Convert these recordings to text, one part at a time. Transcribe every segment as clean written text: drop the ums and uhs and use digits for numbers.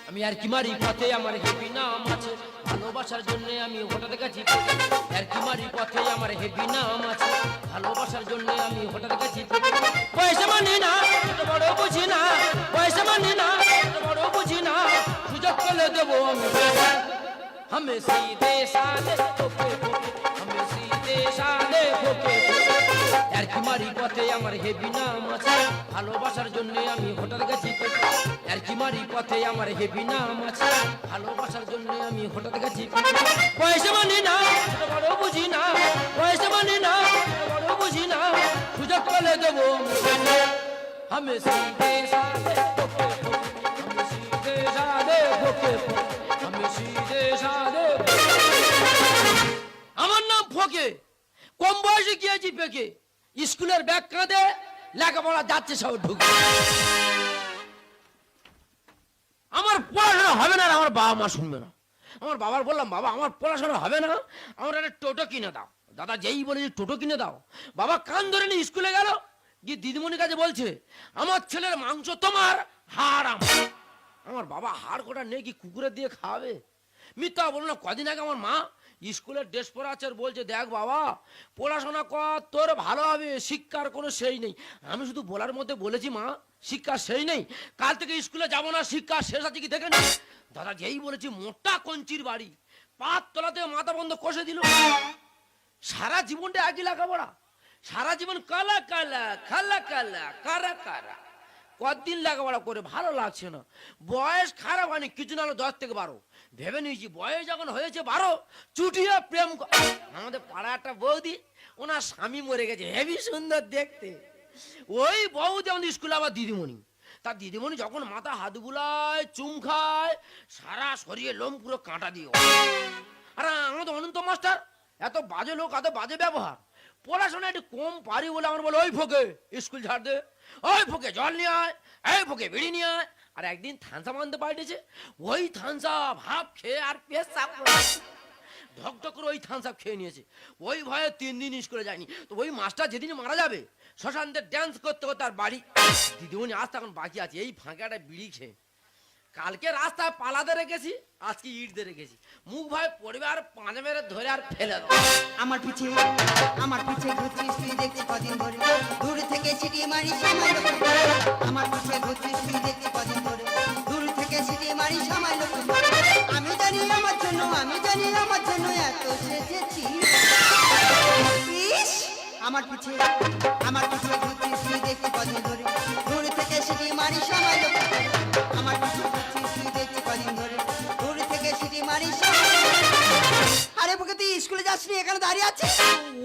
আমি আর কি মারি পথে আমার হেভি নাম আছে, ভালোবাসার জন্য আমি হঠাৎ গেছি আর কি মারি পথে আমার হেভি নাম আছে, ভালোবাসার জন্য আমি হঠাৎ গেছি পয়সা মানি না বড় বুঝি না, পয়সা মানি না বড় বুঝি না, সুযোগ পেলে দেবো আমি সিধে সাদে ফোকে ফোকে, আমি সিধে সাদে ফোকে আর কি মারি পথে আমার হেভি নাম আছে, ভালোবাসার জন্য আমি হঠাৎ গেছি আর কি মারি পথে আমার হেভি নাম আছে, ভালোবাসার জন্য আমি হঠাৎ গেছি পয়সা মানি না বড় বুঝি না, পয়সা মানি না বড় বুঝি না, সুযোগ পেলে দেবো আমি সিধে সাদে ফোকে ফোকে, আমি সিধে সাদে ফোকে ফোকে, আমি সিধে সাদে। আমার নাম ফোকে, কম বয়সে গিয়েছি পেকে, স্কুলের ব্যাগ কাঁধে লেখাপড়া যাচ্ছে সব ঢুকে। আমার পড়াশোনা হবে না, আমার বাবা মা শুনবে না। আমার বাবার বললাম, বাবা আমার পড়াশোনা হবে না, আমার একটা টোটো কিনে দাও। দাদা যেই বলে যে টোটো কিনে দাও, বাবা কান ধরে নিয়ে স্কুলে গেল, গিয়ে দিদিমণির কাছে বলছে আমার ছেলের মাংস তোমার, হাড় আমার। আমার বাবা হাড় কোটা নেই কি কুকুরের দিয়ে খাওয়াবে? মিথ্যা বলো না। কদিন আগে আমার মা স্কুলের ড্রেস পরা আছে, বলছে দেখ বাবা পড়াশোনা কর, তোর ভালো হবে, শিক্ষার কোনো সেই নেই। আমি শুধু বলার মধ্যে বলেছি মা শিক্ষা সেই নেই, কাল থেকে স্কুলে যাবো না, শিক্ষা শেষ আছে কি দেখে নি। দাদা যেই বলেছি মোটা কঞ্চির বাড়ি, পাত তলাতে মাথা বন্ধ কষে দিল। সারা জীবনটা একই লেখাপড়া, সারা জীবন কালা কালা খালা কালা কারা কারা, কতদিন লেখাপড়া করে ভালো লাগছে না। বয়স খারাপ হয়নি, কিছু না হলো 10 থেকে 12, ভেবে নিয়েছি বয়স যখন হয়েছে 12 চুটিয়ে প্রেম। আমাদের পাড়া একটা বৌদি, ওনার স্বামী মরে গেছে, হেবি সুন্দর দেখতে। ওই বৌদি আমাদের স্কুলে আবার দিদিমণি, তার দিদিমণি যখন মাথা হাত বুলায় চুম খায়, সারা শরীরে লোম পুরো কাঁটা দিয়ে। আর আমাদের অনন্ত মাস্টার এত বাজে লোক, এত বাজে ব্যবহার, পড়াশোনা একটু কম পারি বলে আমার বলে ওই ফোকে স্কুল ছাড় দে, ওই ফোকে জল নিয়ে আয়, এই ফোকে বিড়ি নিয়ে আয়। আর একদিন থানসা মানতে পাঠিয়েছে, ওই থানসা ভাব খেয়ে আর পেশাব ঢকঢক করে ওই থানসা খেয়ে নিয়েছে। ওই ভয়ে 3 দিন স্কুলে যায়নি। তো ওই মাস্টার যেদিন মারা যাবে, শ্মশানদের ড্যান্স করতে করতে আর বাড়ি। দিদিমণি আজ তখন বাকি আছে, এই ফাঁকাটা বিড়ি খেয়ে। কালকে রাস্তায় পালাতে রেখেছি, আজকে ইট দিয়ে রেখেছি, মুখ ভয় পড়বে আর পাঁচ মেরে ধরে আর ফেলে দেবো। আমার পিছে ঘুরছিস তুই দেখতে কদিন ধরে, দূর থেকে ছিটিয়ে মারিস আমার লোক। আমার পিছে ঘুরছিস তুই দেখতে কদিন ধরে, দূর থেকে ছিটিয়ে মারিস আমার লোক। আমি জানি আমার জন্য, আমি জানি আমার জন্য এত সেজেছি। আমার পিছে ঘুরছিস তুই দেখতে কদিন ধরে, দূর থেকে ছিটিয়ে মারিস আমার লোক। আমার পিছে ঘুরছিস তুই দেখতে কদিন ধরে, দূর থেকে ছিটিয়ে মারিস। আরে বুকে তুই স্কুলে যাসনি, এখানে দাঁড়িয়ে আছিস?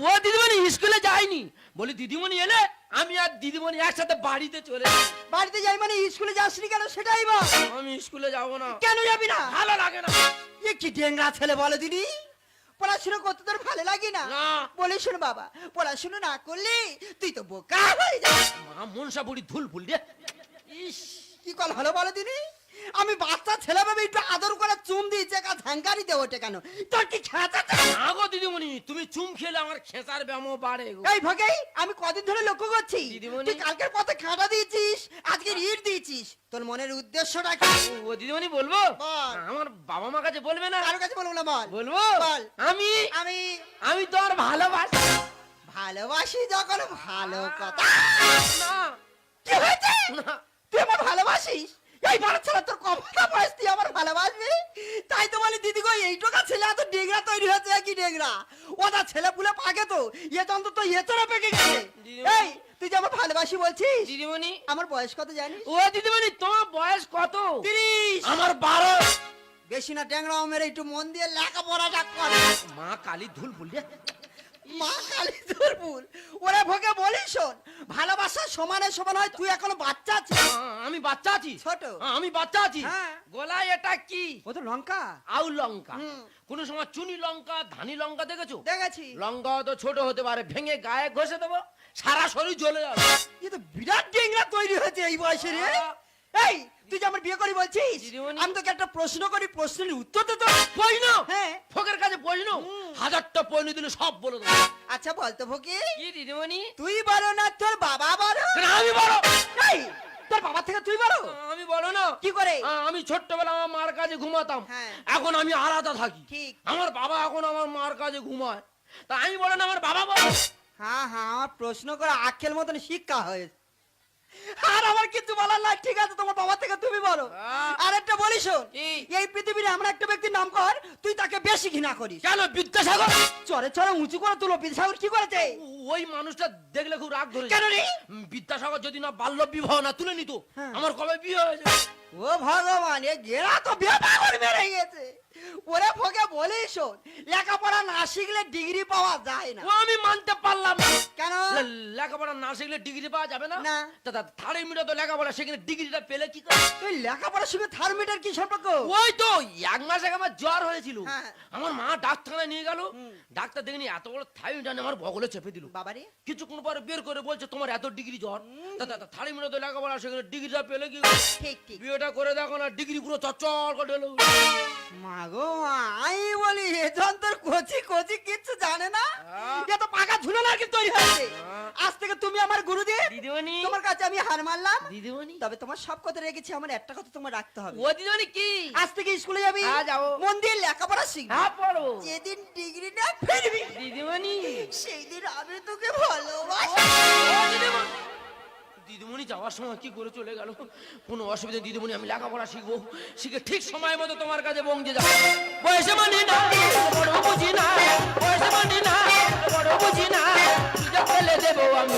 ও দিদিমণি স্কুলে যায়নি, বলি দিদিমণি এলে আমি আর দিদিমণি একসাথে বাড়িতে চলে যাই। বাড়িতে যাই মানে স্কুলে যাসনি কেন সেটাই বল। আমি স্কুলে যাবো না। কেন যাবি না? ভালো লাগে না। এ কি ডেঙ্গা ছেলে বলে দিদি, পড়াশোনা করতে তোর ভালো লাগে না? না। বলে শোন বাবা, পড়াশোনা না করলে তুই তো বোকা হয়ে যাস। মা মনসা বুড়ি ধুল ফুল রে। ইস কি কল হলো বলে দিদি, আমি বাচ্চা ছেলে ভাবে একটু আদর করে চুম দিয়েছে, একা ঝাঙ্কারি দে ওঠে কেন? তোর কি খেঁচাতে? না গো দিদিমণি, তুমি চুম খেলে আমার খেঁচার ব্যায়াম বাড়ে গো। এই ভগেই আমি কদিন ধরে লক্ষ্য করছি, দিদিমণি। তুই কালকের পথে খাটা দিয়েছিস, আজকে ইট দিয়েছিস, তোর মনের উদ্দেশ্যটা কি? ও দিদিমণি বলবো, বল। আমার বাবা মা কাছে বলবে না? কারোর কাছে বলবো না, বল। বলবো বল। আমি আমি আমি তোর ভালোবাসি। ভালোবাসি যখন ভালো কথা। না কি হয়েছে? না তুই আমার ভালোবাসিস? এই বড় ছেলে তোর কমটা বয়স, তুই আমার ভালোবাসবি? তাই তো বলি দিদি গো, এই টোকা ছেলে এত ডেংরা তৈরি হয়েছে, কি ডেংরা ওটা ছেলে পুলে পাকে তো, এ তো অন্তত এতটা পেকে গেছে। এই তুই যে আমার ভালোবাসি বলছিস, দিদিমণি আমার বয়স কত জানিস? ও দিদিমণি তোমার বয়স কত? 30। আমার 12। বেশি না ট্যাংরাও মেরে একটু মন দিয়ে লেখাপড়াটা কর। মা কালী ধুল ফুল রে। মা কালী দুর্বল। ওরে ভোগে বলি শোন, ভালোবাসা সমানে সমান হয়, তুই এখনো বাচ্চা আছিস। আমি বাচ্চা আছি, ছোট। আমি বাচ্চা আছি। হ্যাঁ। গলায় এটা কি? ও তো লঙ্কা। আউ লঙ্কা। হুম। কোন সময় চুনি লঙ্কা, ধানি লঙ্কা দেখেছো? দেখেছি। লঙ্কা তো ছোট হতে পারে, ভেঙে গায়ে ঘষে দেবো, সারা শরীর জ্বলে যাবে। এ তো বিরাট ডেংরা তৈরি হয়েছে এই বয়সে রে। এই তুই যে আমার বিয়ে করি বলছিস, দিদিমণি। আমি তোকে একটা প্রশ্ন করি, প্রশ্নের উত্তর দে তো। প্রশ্ন? হ্যাঁ। ফকের কাছে প্রশ্ন 1000টা প্রশ্ন দিলে সব বলে দেবো। আচ্ছা বলতো ভোগে, কি দিদিমণি? তুই বলো না তোর বাবা বলো? আমি বড়। এই তোর বাবা থেকে তুই বড়? আমি বলো না কি করে? আমি ছোট্টবেলা আমার মার কাছে ঘুমাতাম, হ্যাঁ। এখন আমি আলাদা থাকি। ঠিক। আমার বাবা এখন আমার মার কাছে ঘুমায়, তা আমি বলো না আমার বাবা বলো। হ্যাঁ হ্যাঁ, আমার প্রশ্ন করে আখেল মতন শিক্ষা হয়েছে। আর আমার কিছু বলার নাই, ঠিক আছে তোমার বাবা থেকে তুমি বলো। আর একটা বলি শোন, কি? এই পৃথিবীর এমন একটা ব্যক্তির নাম কর তুই তাকে বেশি ঘৃণা করিস। কেন? বিদ্যাসাগর। চরে চরে উঁচু করে তুলো, বিদ্যাসাগর কি করেছে? ওই মানুষটা দেখলে খুব রাগ ধরে। কেন রে? বিদ্যাসাগর যদি না বাল্য বিবাহ না তুলে নিত, হ্যাঁ। আমার কবে বিয়ে হয়েছে। ও ভগবান, এ গেরা তো বেপা করে মেরে গেছে। ওরে ফোকে বলিস শোন, লেখাপড়া না শিখলে ডিগ্রি পাওয়া যায় না। ও আমি মানতে পারলাম না। কেন? লেখাপড়া না শিখলে ডিগ্রি পাওয়া যাবে না? না। দাদা থার্ড মিটার তো লেখাপড়া সেখানে ডিগ্রিটা পেলে কি করে? তুই লেখাপড়ার সঙ্গে থার্মিটার কি সম্পর্ক? ওই তো এক মাস আগে আমার জ্বর হয়েছিল, হ্যাঁ। আমার মা ডাক্তারখানায় নিয়ে গেল। ডাক্তার দেখেনি এত বড় থাইরয়েড আমার বগলে চেপে দিল। বাবারে, কিছুক্ষণ পরে বের করে বলছে তোমার এত ডিগ্রি জ্বর। দাদা থার্ড মিটার তো লেখাপড়া সেখানে ডিগ্রিটা পেলে কি করে? ঠিক ঠিক। বিয়েটা করে দেখো না, ডিগ্রি পুরো চচ্চর করে এলো। মা গো মা, আমি বলি এজন তোর কচি কচি কিচ্ছু জানে না। এ তো পাকা ঝুলনার কি তৈরি হয়েছে। আজ থেকে তুমি আমার গুরুদেব, দিদিমণি, তোমার কাছে আমি হার মানলাম। দিদিমণি, তবে তোমার সব কথা রেখেছি, আমার একটা কথা তোমার রাখতে হবে। ও দিদিমণি কি? আজ থেকে স্কুলে যাবি, হ্যাঁ, যাবো। মন দিয়ে লেখাপড়া শিখবি। হ্যাঁ পড়ো। যেদিন ডিগ্রিটা ফিরবি দিদিমণি, সেই দিন আমি তোকে ভালোবাসি। ও দিদিমণি। দিদিমণি যাওয়ার সময় কি করে চলে গেল। কোনো অসুবিধা দিদিমণি, আমি লেখাপড়া শিখবো, শিখে ঠিক সময় মতো তোমার কাছে পৌঁছে যাবো। বয়সে মানি না, বড় বুঝি না, বয়সে মানি না, বড় বুঝি না, সুযোগ পেলে দেবো আমি।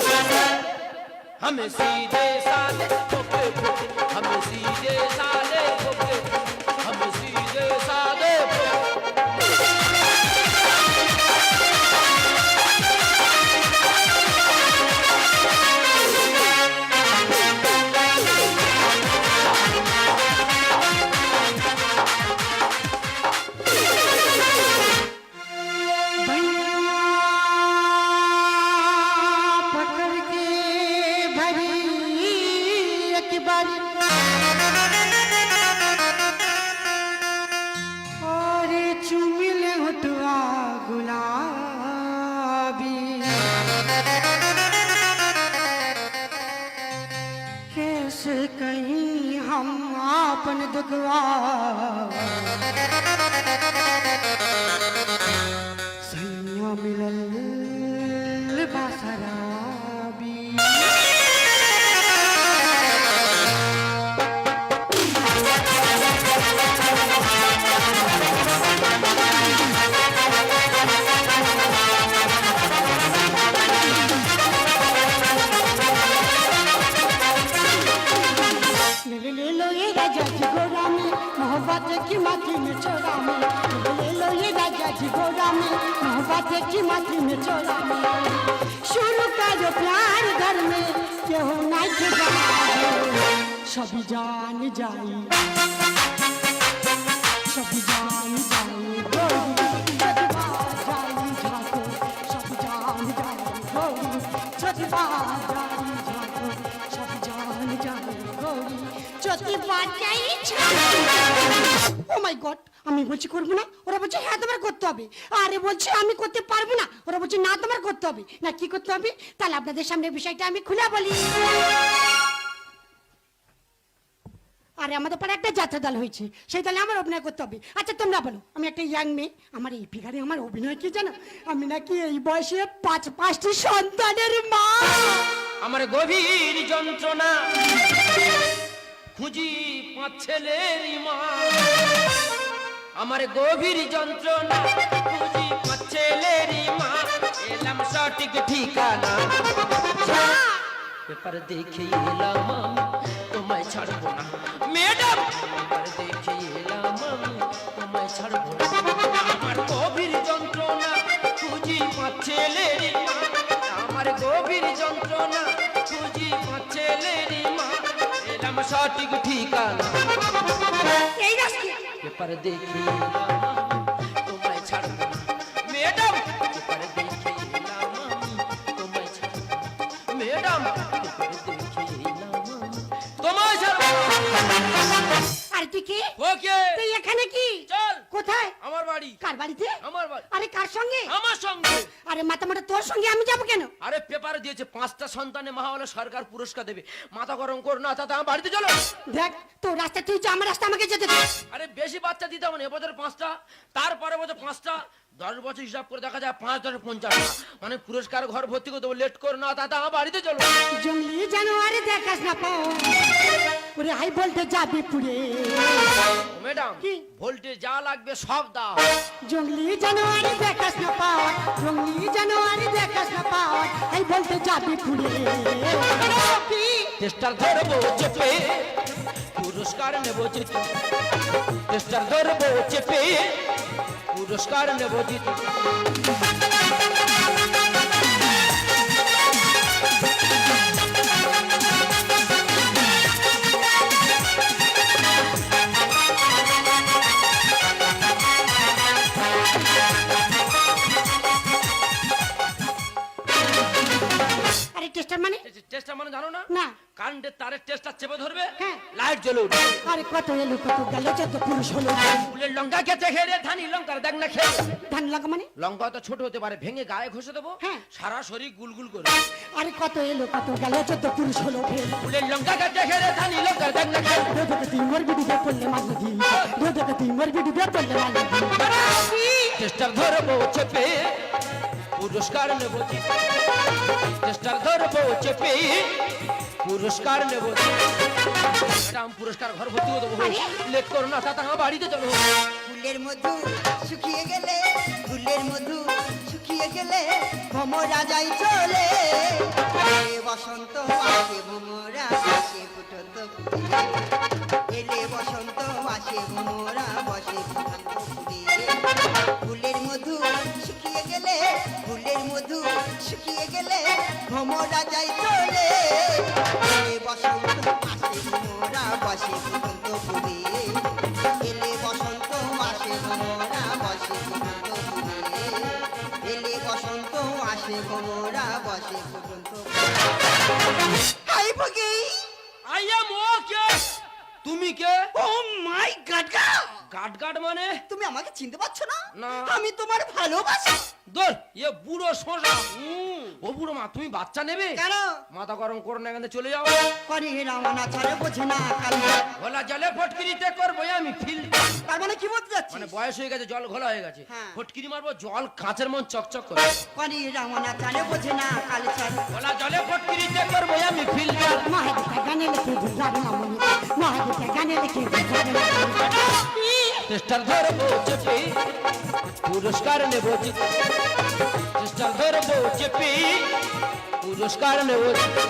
हमें सीधे साले ठोके ठोके, हमें सीधे साले ठोके, हमें सीधे साले पकड़ के भरी एक बारी और चुमिल होटवा गुलाबी, कैसे कहीं हम आपन दुखवा सैया मिलल बासराबी। ले लो ये राजा जी गोरा में मोहब्बत की माटी में चोरा में, ले लो ये राजा जी गोरा में मोहब्बत की माटी में चोरा में। शुरू करो प्यार घर में केहू नाच गाए, सभी जान जाई, सभी जान जाई गोरी छठवा जाई झाको, सभी जान जाई गोरी छठवा जाई झाको, सभी जान जाई गोरी छठवा जाई झाको। ও মাই গড, আমি বলছি করবো না, ওরা বলছে হ্যাঁ তোমার করতে হবে। আরে বলছি আমি করতে পারবো না, ওরা বলছে না তোমার করতে হবে। না কি করতে হবে? তাহলে আপনাদের সামনে বিষয়টা আমি খুলে বলি। আরে আমাদের পাড়ে একটা যাত্রা দল হয়েছে, সেই দলে আমার অভিনয় করতে হবে। আচ্ছা তোমরা বলো, আমি একটা ইয়াং মেয়ে, আমার এই ফিগারে আমার অভিনয় কি জানো? আমি নাকি এই বয়সে পাঁচটি সন্তানের মা। আমার গভীর যন্ত্রণা খুঁজি পাঁচ ছেলের মা, আমার গভীর যন্ত্রণা খুঁজি পাঁচ ছেলের মা, এলাম সঠিক ঠিকানা, পেপার দেখে এলাম আমি তোমায় ছাড়বো না ম্যাডাম, পেপার দেখে এলাম আমি তোমায় ছাড়বো না, আমার গভীর যন্ত্রণা খুঁজি পাঁচ ছেলের মা, আমার গভীর যন্ত্রণা খুঁজি পাঁচ ছেলের মা, এলাম সঠিক ঠিকানা, এই রাস্তা পেপার দেখে এলাম আমি তোমায় ছাড়বো না ম্যাডাম, পেপার দেখে এলাম আমি তোমায় ছাড়বো না ম্যাডাম, পেপার দেখে এলাম আমি তোমায় ছাড়বো না। আরে তুই কে? ওকে তুই এখানে কি? চল কোথায়? আমার বাড়ি। কার বাড়িতে? আমার বাড়ি। আরে কার সঙ্গে? আমার সঙ্গে। আরে মাথা মোটা তোর সঙ্গে আমি যাব কেন? আরে পেপারে দিয়েছে 5টা সন্তানে মা হলে সরকার পুরস্কার দেবে। মাথা গরম কর না, তা আমার বাড়িতে চলো। দেখ তোর রাস্তা তুই যা, আমার রাস্তা আমাকে যেতে দে। আরে বেশি বাচ্চা দিতে হবে না, এবছর 5টা, তারপরে বছর 5টা, 10 বছর হিসাব করে দেখা যায় 5 10 50টা, মানে পুরস্কার ঘর ভর্তি করে দেবো। লেট কর না, তা আমার বাড়িতে চলো। জঙ্গলি জানোয়ার দেখাস না পাও, ওরে হাই বলতে যাবি পুরে। ম্যাডাম কি? ভোল্টেজ যা লাগবে সব দাও। জঙ্গলি জানোয়ার দেখাস না পাও, জঙ্গলি জানোয়ার দেখাস না পাও, হাই বলতে যাবি পুরে। কি? টেস্টার ধরবো চেপে, পুরস্কার নেবো জিতে। টেস্টার ধরবো চেপে, পুরস্কার নেবো জিতে। আরে টেস্টার মানে? টেস্টার মানে জানো না? না। কারেন্টের তারের টেস্টার চেপে ধরবে, হ্যাঁ। লাইট জ্বলে উঠবে। আরে কত এলো কত গেল, যত পুরুষ হলো। ফুলের লঙ্কা খেতে খেয়ে ধানি লঙ্কার দেখ না খেয়ে। ধান লাগা মানে? লঙ্কা তো ছোট হতে পারে, ভেঙে গায়ে ঘষে দেবো, হ্যাঁ। সারা শরীর গুলগুল করে। আরে কত এলো কত গেল, যত পুরুষ হলো ফেল। ফুলের লঙ্কা খেতে খেয়ে ধানি লঙ্কার দেখ না খেয়ে। রোদকে তুই মর বিডিবে পড়লে মাগি দি, রোদকে তুই মর বিডিবে পড়লে মাগি দি। টেস্টার ধরবো চেপে, পুরস্কার নেবো জিতে। টেস্টার ধরবো চেপে, পুরস্কার নেবো জিতে। ম্যাডাম পুরস্কার ঘর ভর্তি করে দেবো, লেট করো না, তা আমার বাড়িতে চলো। ফুলের মধু শুকিয়ে গেলে, ফুলের মধু শুকিয়ে গেলে ভমরা যাই চলে। এলে বসন্ত আসে ভমরা বসে ফুটন্ত ফুলে, এলে বসন্ত আসে ভমরা বসে ফুটন্ত ফুলে। ফুলের মধু শুকিয়ে গেলে, ফুলের মধু শুকিয়ে গেলে ভমরা যাই চলে। এলে বসন্ত আসে ভমরা বসে ফুটন্ত ফুলে, এলে বসন্ত আসে ভমরা বসে ফুটন্ত ফুলে, এলে বসন্ত আসে ভমরা বসে ফুটন্ত ফুলে। হাই বগি, আই এম ওকে। তুমি কে? ও মাই গড, গাট গাট মানে? তুমি আমাকে চিনতে পারছো না? না। আমি তোমার ভালোবাসি। দূর, এ বুড়ো শোষা। ও বুড়ো মা, তুমি বাচ্চা নেবে? কেন? মাথা গরম করো না, এখানে চলে যাও। করে রামানা ছাড়ে বোঝে না কাল। ঘোলা জলে ফটকিরিতে করবো আমি ফিল। তার মানে কি বলতে যাচ্ছি? মানে বয়স হয়ে গেছে, জল ঘোলা হয়ে গেছে, হ্যাঁ। ফটকিরি মারবো, জল কাঁচের মন চকচক করে। করে রামানা ছাড়ে বোঝে না কাল ছাড়। ঘোলা জলে ফটকিরিতে করবো আমি ফিল। মহাদিতা গানে লিখে দিলাম মামুনি, মহাদিতা গানে লিখে দিলাম মামুনি। টেস্টার ধরবো চেপে, পুরস্কার নেবো জিতে। টেস্টার ধরবো চেপে, পুরস্কার নেবো জিতে।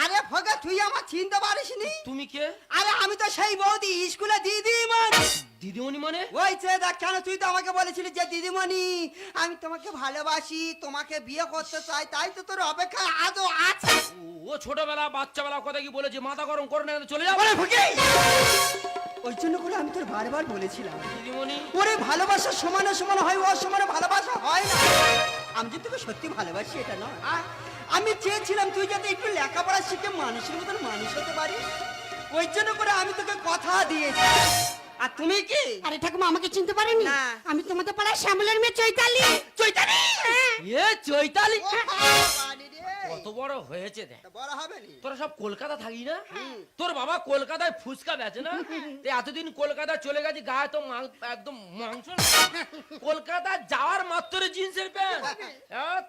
আরে ভগা, তুই আমার চিনতে পারিসনি? তুমি কে? আরে আমি তো সেই বৌদি, স্কুলে দিদিমণি। দিদিমণি মানে? ওই যে দেখ, কেন তুই তো আমাকে বলেছিলি যে দিদিমণি আমি তোমাকে ভালোবাসি, তোমাকে বিয়ে করতে চাই, তাই তো তোর অপেক্ষায় আজও আছে। ও ছোটবেলা বাচ্চাবেলা কথা কি বলেছে, মাথা গরম করো না, এখানে চলে যাও। ওরে ভুকি, ওই জন্য করে আমি তোর বারবার বলেছিলাম, দিদিমণি ওরে ভালোবাসা সমানে সমান হয়, অসমানে ভালোবাসা হয় না। আমি যে তোকে সত্যি ভালোবাসি এটা নয়, আমি চেয়েছিলাম তুই যাতে একটু লেখাপড়া শিখে মানুষের মতন মানুষ হতে পারিস, ওই জন্য করে আমি তোকে কথা দিয়েছি। আর তুমি কি? আরে ঠাকুমা আমাকে চিনতে পারেনি? না। আমি তোমাদের পাড়ায় শ্যামলের মেয়ে চৈতালি। চৈতালি? এ চৈতালি ও বাবারে রে, কত বড় হয়েছে দেখ। তা বড় হবে নি? তোরা সব কলকাতা থাকি না? তোর বাবা কলকাতায় ফুচকা বেচে না? তো এতদিন কলকাতায় চলে গেছি, গায়ে তো একদম মাংস না। কলকাতায় যাওয়ার মাত্র জিন্সের প্যান্ট।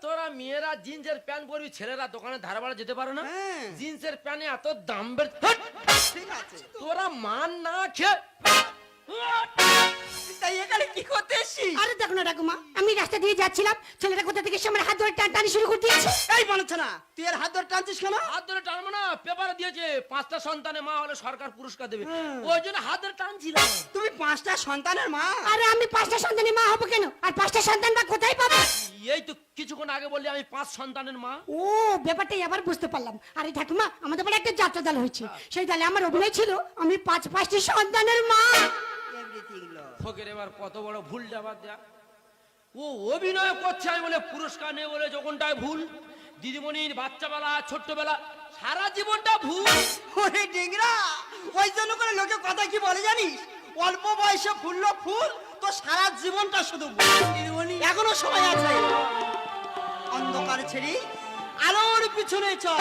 তোরা মেয়েরা জিন্সের প্যান্ট পরবি, ছেলেরা দোকানে ধারে বাড়া যেতে পারে না। হ্যাঁ। জিন্সের প্যান্টে এত দাম বেড়ে, ঠিক আছে, তোরা মান না খেয়ে তাই এখানে কি করতে এসেছিস? আরে দেখো না ঠাকুমা, আমি রাস্তা দিয়ে যাচ্ছিলাম, ছেলেটা কোথা থেকে এসে আমার হাত ধরে টানটানি শুরু করে দিয়েছে। এই বলছে না, তুই এর হাত ধরে টানছিস কেন? হাত ধরে টানবো না, পেপারে দিয়েছে 5টা সন্তানে মা হলে সরকার পুরস্কার দেবে, ওই জন্য হাত ধরে টানছিলাম। তুমি 5টা সন্তানের মা? আরে আমি 5টা সন্তানের মা হবো কেন? আর 5টা সন্তান বা কোথায় পাবো? এই তো কিছুক্ষণ আগে বললি আমি 5 সন্তানের মা। ও ব্যাপারটা এবার বুঝতে পারলাম। আরে ঠাকুমা, আমাদের বাড়ি একটা যাত্রা দল হয়েছে, সেই দলে আমার অভিনয় ছিল আমি 5টি সন্তানের মা। এভরিথিং লো। ফকের এবার কত বড় ভুলটা বাদ দেয়া। ও অভিনয় করছে আমি বলে পুরস্কার নেই বলে যখনটায় ভুল। দিদিমণির বাচ্চাবেলা ছোট্টবেলা সারা জীবনটা ভুল। ওরে ডিংরা, ওই জন্য করে লোকে কথা কি বলে জানিস, অল্প বয়সে ফুললো ফুল তো সারা জীবনটা শুধু এখনো সময় আছে। অন্ধকার ছেড়ে আলোর পিছনে চল।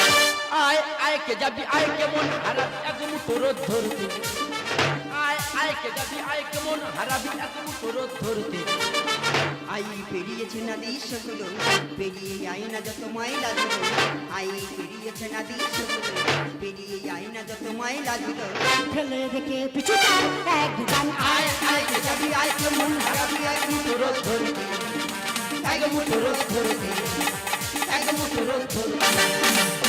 আয় আয় কে যাবি আয় কেমন হারাবি এক মুঠো রোদ ধরতে, আয় আয় কে যাবি আয় কেমন হারাবি এক মুঠো রোদ ধরতে। আই পেরিয়েছে নদী সেগুলো, পেরিয়ে আয় না যত ময়লা ধুলো। আই পেরিয়েছে নদী সেগুলো, পেরিয়ে আয় না যত ময়লা ধুলো। ফেলে রেখে পিছুটা এক গান আয় আয় কে যাবি আয় কেমন হারাবি এক মুঠো রোদ ধরতে, এক মুঠো রোদ ধরতে, এক মুঠো রোদ ধরতে।